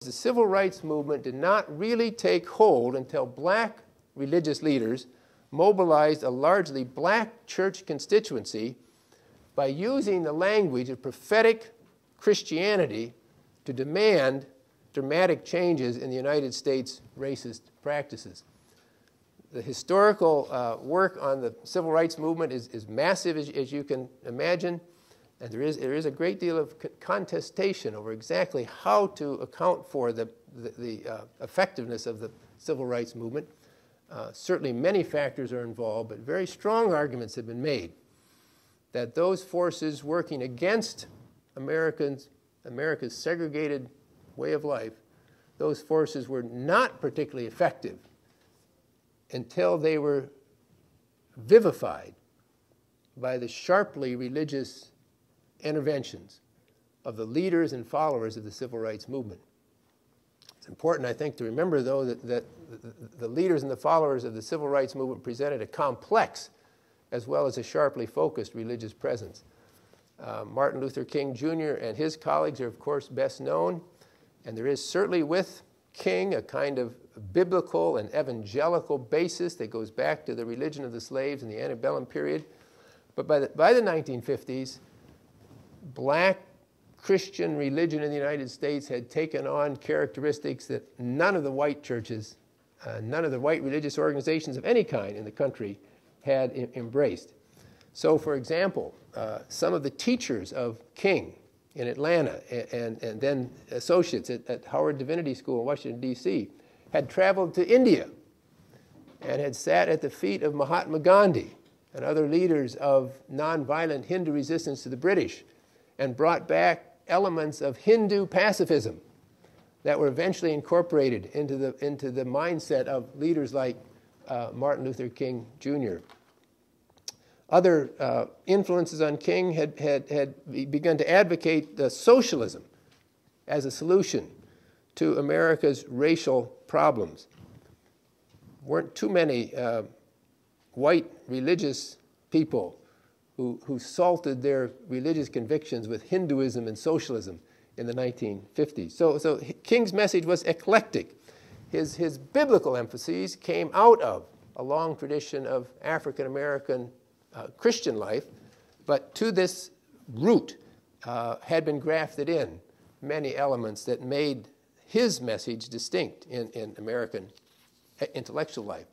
The civil rights movement did not really take hold until black religious leaders mobilized a largely black church constituency by using the language of prophetic Christianity to demand dramatic changes in the United States racist practices. The historical work on the civil rights movement is massive, as you can imagine, and there is a great deal of contestation over exactly how to account for the effectiveness of the civil rights movement. Certainly many factors are involved, but very strong arguments have been made that those forces working against America's segregated way of life, those forces were not particularly effective until they were vivified by the sharply religious interventions of the leaders and followers of the civil rights movement. It's important, I think, to remember, though, that the leaders and the followers of the civil rights movement presented a complex as well as a sharply focused religious presence. Martin Luther King Jr. and his colleagues are, of course, best known, and there is certainly with King a kind of biblical and evangelical basis that goes back to the religion of the slaves in the antebellum period. But by the 1950s, black Christian religion in the United States had taken on characteristics that none of the white churches, none of the white religious organizations of any kind in the country had embraced. So, for example, some of the teachers of King in Atlanta and then associates at Howard Divinity School in Washington, D.C., had traveled to India and had sat at the feet of Mahatma Gandhi and other leaders of nonviolent Hindu resistance to the British, and brought back elements of Hindu pacifism that were eventually incorporated into the mindset of leaders like Martin Luther King Jr. Other influences on King had begun to advocate socialism as a solution to America's racial problems. Weren't too many white religious people who salted their religious convictions with Hinduism and socialism in the 1950s. So King's message was eclectic. His biblical emphases came out of a long tradition of African American Christian life, but to this root had been grafted in many elements that made his message distinct in American intellectual life.